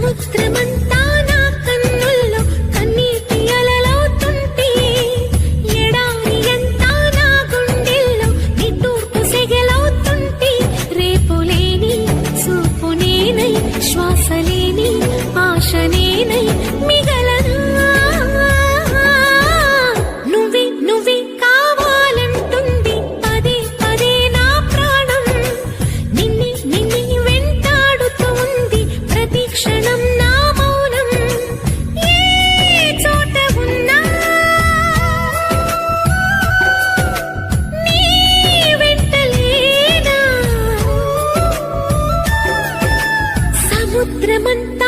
సముద్రమంతా నా కన్నుల్లో కన్నీటి అలలవుతుంటే ఎడారి అంతా నా గుండెల్లో నిట్టూర్పు సెగలవుతుంటే రేపులేని చూపునేనై శ్వాసలేని ఆశనేనై మిగలనా నువ్వే నువ్వే కావాలంటుంది పదే పదే నా ప్రాణం నిన్నే నిన్నే వెంటాడుతూ ఉంది ప్రతి క్షణం నా మౌనం ఏ చోట ఉన్నా నీ వెంటలేనా సముద్రమంతా